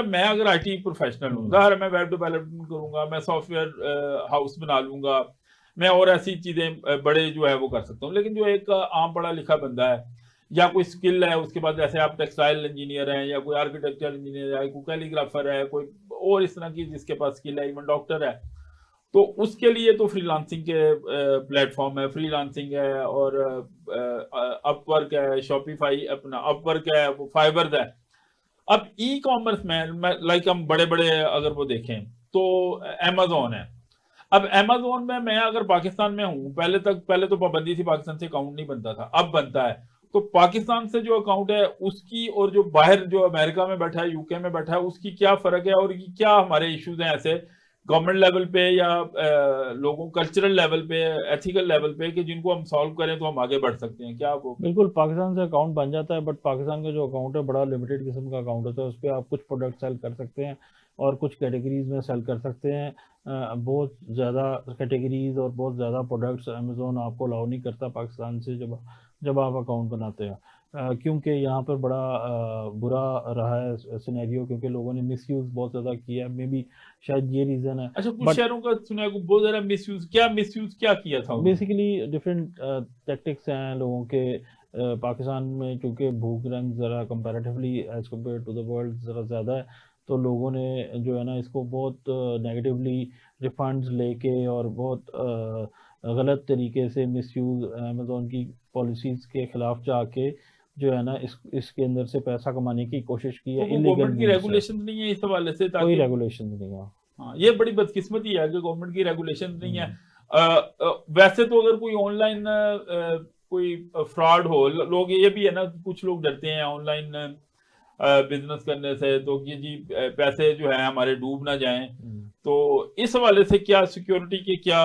मैं अगर IT professional हूँ, ज़ाहिर है मैं वेब डेवलपमेंट करूंगा, मैं सॉफ्टवेयर हाउस बना लूंगा, मैं और ऐसी चीजें बड़े जो है वो कर सकता हूँ। लेकिन जो एक आम पढ़ा लिखा बंदा है या कोई स्किल है, उसके बाद जैसे आप टेक्सटाइल इंजीनियर हैं या कोई आर्किटेक्चर इंजीनियर है, कोई कैलीग्राफर है, कोई और इस तरह की जिसके पास स्किल है, इवन डॉक्टर है, तो उसके लिए तो फ्रीलांसिंग के प्लेटफॉर्म है, फ्रीलांसिंग है और अपवर्क है, शॉपिफाई अपना अपवर्क है, वो फाइबर है। अब ई कॉमर्स में लाइक हम बड़े बड़े अगर वो देखें तो अमेजोन है। अब अमेजोन में मैं अगर पाकिस्तान में हूँ, पहले तो पाबंदी थी, पाकिस्तान से अकाउंट नहीं बनता था, अब बनता है। तो पाकिस्तान से जो अकाउंट है उसकी और जो बाहर जो अमेरिका में बैठा है, यूके में बैठा है, उसकी क्या फर्क है और ये क्या हमारे इश्यूज हैं ऐसे गवर्नमेंट लेवल पे या लोगों कल्चरल लेवल पे, एथिकल लेवल पे, कि जिनको हम सॉल्व करें तो हम आगे बढ़ सकते हैं, क्या वो? बिल्कुल, पाकिस्तान से अकाउंट बन जाता है, बट पाकिस्तान का जो अकाउंट है बड़ा लिमिटेड किस्म का अकाउंट होता है। उस पर आप कुछ प्रोडक्ट सेल कर सकते हैं और कुछ कैटेगरीज में सेल कर सकते हैं। बहुत ज़्यादा कैटेगरीज और बहुत ज़्यादा प्रोडक्ट्स अमेज़ोन आपको अलाउ नहीं करता पाकिस्तान से, जब जब आप अकाउंट बनाते हैं। क्योंकि यहाँ पर बड़ा बुरा रहा है सिनेरियो, क्योंकि लोगों ने मिसयूज़ बहुत ज़्यादा किया है। मे बी शायद ये रीज़न है। अच्छा, कुछ बट शहरों का सुना है, बहुत ज्यादा मिसयूज क्या किया था उन्होंने? बेसिकली डिफरेंट टैक्टिक्स हैं लोगों के। पाकिस्तान में चूँकि भूख रंग ज़रा comparatively as compared to the world ज़रा ज़्यादा है, तो लोगों ने जो है ना इसको बहुत नेगेटिवली रिफंड्स लेके और बहुत गलत तरीके से मिसयूज़ अमेज़ोन की पॉलिसीज़ के ख़िलाफ़ जाके जो है ना इसके अंदर से पैसा कमाने की कोशिश की तो है वो इलीगल गवर्नमेंट की मीन्स से। रेगुलेशन नहीं है इस हवाले से, कोई ताकि रेगुलेशन नहीं है। हाँ, ये बड़ी बदकिस्मती है कि गवर्नमेंट की रेगुलेशन नहीं है। हम्म, वैसे तो अगर कोई ऑनलाइन कोई फ्रॉड हो, लोग ये भी है ना, कुछ लोग डरते हैं ऑनलाइन बिजनेस करने से, तो कि जी पैसे जो है हमारे डूब ना जाएं। हम्म। तो इस हवाले से क्या सिक्योरिटी के क्या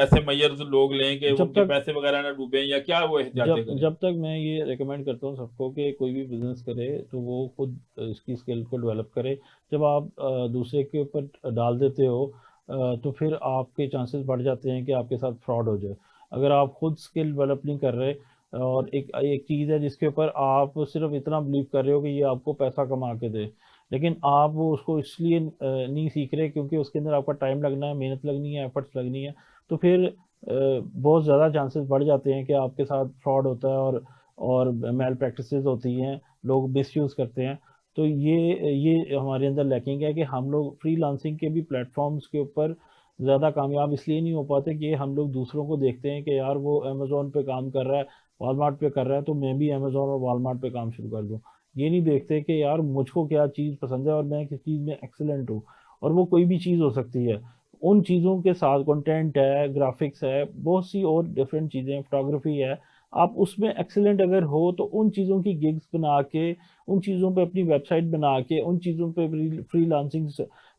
ऐसे मेजर्स लोग लें कि जब उनके तक पैसे वगैरह ना डूबें, या क्या वो एहतियातें जब करें? जब तक मैं ये रिकमेंड करता हूँ सबको कि कोई भी बिजनेस करे तो वो खुद इसकी स्किल को डेवलप करे। जब आप दूसरे के ऊपर डाल देते हो तो फिर आपके चांसेस बढ़ जाते हैं कि आपके साथ फ्रॉड हो जाए। अगर आप खुद स्किल डेवलप नहीं कर रहे और एक एक चीज़ है जिसके ऊपर आप सिर्फ इतना बिलीव कर रहे हो कि ये आपको पैसा कमा के दे, लेकिन आप वो उसको इसलिए नहीं सीख रहे क्योंकि उसके अंदर आपका टाइम लगना है, मेहनत लगनी है, एफर्ट्स लगनी है, तो फिर बहुत ज़्यादा चांसेस बढ़ जाते हैं कि आपके साथ फ्रॉड होता है और मेल प्रैक्टिसेस होती हैं, लोग मिसयूज़ करते हैं। तो ये हमारे अंदर लैकिंग है कि हम लोग फ्रीलांसिंग के भी प्लेटफॉर्म्स के ऊपर ज़्यादा कामयाब इसलिए नहीं हो पाते कि हम लोग दूसरों को देखते हैं कि यार वो अमेज़ोन पे काम कर रहा है, वॉलमार्ट पे कर रहा है, तो मैं भी अमेज़ोन और वॉलमार्ट पे काम शुरू कर दूँ। ये नहीं देखते कि यार मुझको क्या चीज़ पसंद है और मैं किस चीज़ में एक्सीलेंट हूँ। और वो कोई भी चीज़ हो सकती है। उन चीज़ों के साथ कंटेंट है, ग्राफिक्स है, बहुत सी और डिफरेंट चीज़ें, फोटोग्राफी है। आप उसमें एक्सीलेंट अगर हो तो उन चीज़ों की गिग्स बना के, उन चीज़ों पे अपनी वेबसाइट बना के, उन चीज़ों पे फ्रीलांसिंग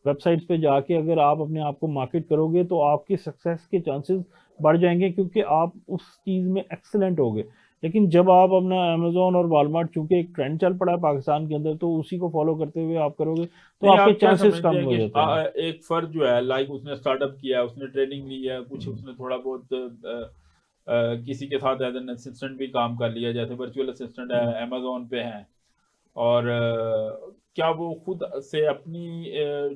वेबसाइट्स पे जाके अगर आप अपने आप को मार्केट करोगे तो आपकी सक्सेस के चांसेस बढ़ जाएंगे, क्योंकि आप उस चीज़ में एक्सीलेंट होगे। लेकिन जब आप अपना अमेज़न और वॉलमार्ट, चूंकि एक ट्रेंड चल पड़ा है पाकिस्तान के अंदर, तो उसी को फॉलो करते हुए आप करोगे तो नहीं, आपके आप क्या चांसेस समझते कम हैं हो कि जाते हैं। एक फर्द जो है, लाइक उसने स्टार्टअप किया है, उसने ट्रेनिंग ली है, कुछ हम्म, उसने थोड़ा बहुत किसी के साथ एज एन असिस्टेंट भी काम कर लिया, जैसे वर्चुअल असिस्टेंट है, हम्म, अमेजोन पे है, और क्या वो खुद से अपनी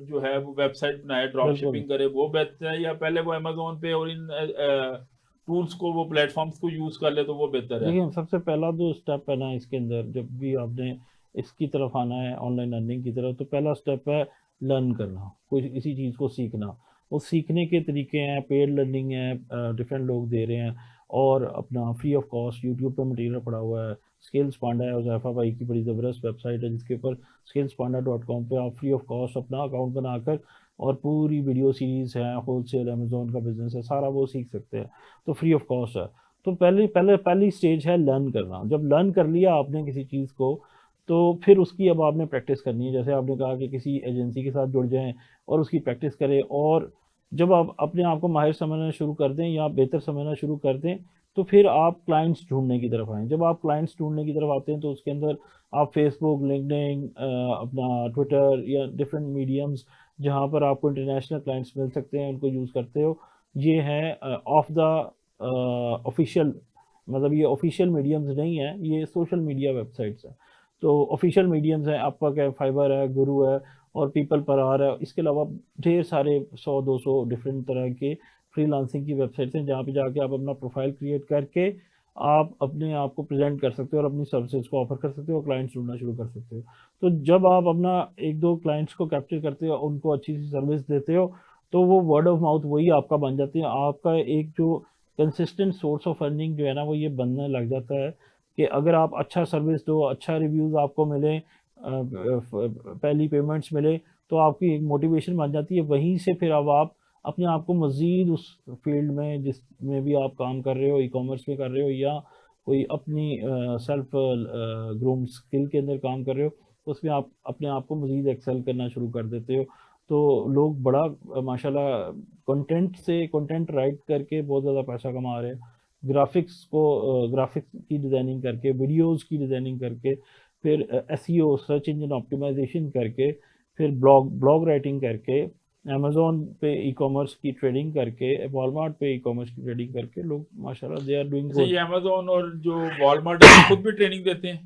जो है वो वेबसाइट बनाए, ड्रॉप बिल्कुल। शिपिंग करे, वो बेहतर है, या पहले वो अमेजोन पे और इन टूल्स को, वो प्लेटफॉर्म्स को यूज कर ले तो वो बेहतर है? देखिए, सबसे पहला जो स्टेप है ना इसके अंदर, जब भी आपने इसकी तरफ आना है ऑनलाइन अर्निंग की तरफ, तो पहला स्टेप है लर्न करना, कोई किसी चीज़ को सीखना। वो सीखने के तरीके हैं, पेड लर्निंग है, डिफरेंट लोग दे रहे हैं, और अपना फ्री ऑफ कॉस्ट यूट्यूब पे मटेरियल पड़ा हुआ है। स्किल्स पांडा है, उज़ैफा भाई की बड़ी ज़बरदस्त वेबसाइट है जिसके ऊपर skillspanda.com पे आप फ्री ऑफ कॉस्ट अपना अकाउंट बनाकर और पूरी वीडियो सीरीज़ है, होलसेल अमेजोन का बिजनेस है, सारा वो सीख सकते हैं। तो फ्री ऑफ कॉस्ट है। तो पहली स्टेज है लर्न करना। जब लर्न कर लिया आपने किसी चीज़ को, तो फिर उसकी अब आपने प्रैक्टिस करनी है। जैसे आपने कहा कि किसी एजेंसी के साथ जुड़ जाएं और उसकी प्रैक्टिस करें, और जब आप अपने आप को माहिर समझना शुरू कर दें या बेहतर समझना शुरू कर दें, तो फिर आप क्लाइंट्स ढूंढने की तरफ आएँ। जब आप क्लाइंट्स ढूंढने की तरफ आते हैं तो उसके अंदर आप फेसबुक, लिंक्डइन, अपना ट्विटर या डिफरेंट मीडियम्स जहाँ पर आपको इंटरनेशनल क्लाइंट्स मिल सकते हैं, उनको यूज़ करते हो। ये है ऑफ द ऑफिशियल, मतलब ये ऑफिशियल मीडियम्स नहीं है, ये सोशल मीडिया वेबसाइट्स हैं। तो ऑफिशियल मीडियम्स हैं, अपवर्क है, फाइवर है, गुरु है और पीपल पर आर है। इसके अलावा ढेर सारे 100-200 डिफरेंट तरह के फ्रीलांसिंग की वेबसाइट्स हैं जहाँ पे जाके आप अपना प्रोफाइल क्रिएट करके आप अपने आप को प्रेजेंट कर सकते हो और अपनी सर्विसेज को ऑफर कर सकते हो और क्लाइंट्स ढूंढना शुरू कर सकते हो। तो जब आप अपना 1-2 क्लाइंट्स को कैप्चर करते हो, उनको अच्छी सी सर्विस देते हो, तो वो वर्ड ऑफ माउथ वही आपका बन जाती है। आपका एक जो कंसिस्टेंट सोर्स ऑफ अर्निंग जो है ना, वो ये बनने लग जाता है कि अगर आप अच्छा सर्विस दो, अच्छा रिव्यूज़ आपको मिले, पहली पेमेंट्स मिले, तो आपकी एक मोटिवेशन बन जाती है। वहीं से फिर अब आप अपने आप को मज़ीद उस फील्ड में जिसमें भी आप काम कर रहे हो, ई-कॉमर्स में कर रहे हो या कोई अपनी सेल्फ ग्रूम्ड स्किल के अंदर काम कर रहे हो, तो उसमें आप अपने आप को मज़ीद एक्सेल करना शुरू कर देते हो। तो लोग बड़ा माशाल्लाह कंटेंट राइट करके बहुत ज़्यादा पैसा कमा रहे हैं। ग्राफ़िक्स की डिज़ाइनिंग करके, वीडियोज़ की डिज़ाइनिंग करके, फिर एसईओ सर्च इंजन ऑप्टिमाइज़ेशन करके, फिर ब्लॉग राइटिंग करके, अमेज़न पे ई-कॉमर्स की ट्रेडिंग करके, वॉलमार्ट पे ई-कॉमर्स की ट्रेडिंग करके लोग माशाल्लाह दे आर डूइंग अच्छा, गुड। ये अमेजोन और जो वॉलमार्ट है खुद भी ट्रेनिंग देते हैं?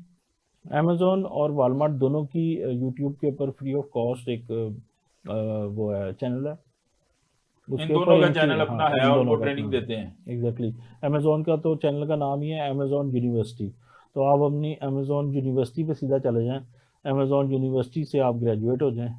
अमेज़न और वॉलमार्ट दोनों की यूट्यूब के ऊपर फ्री ऑफ कॉस्ट एक वो है, चैनल है। इन उसके ऊपर दोनों का इनकी, चैनल हाँ, अपना है इन और वो दोनों का अपना ट्रेनिंग देते हैं। एग्जैक्टली। अमेज़न का तो चैनल का नाम ही है अमेज़न यूनिवर्सिटी। तो आप अपनी अमेज़न यूनिवर्सिटी पे सीधा चले जाएं, अमेज़न यूनिवर्सिटी से आप ग्रेजुएट हो जाएं।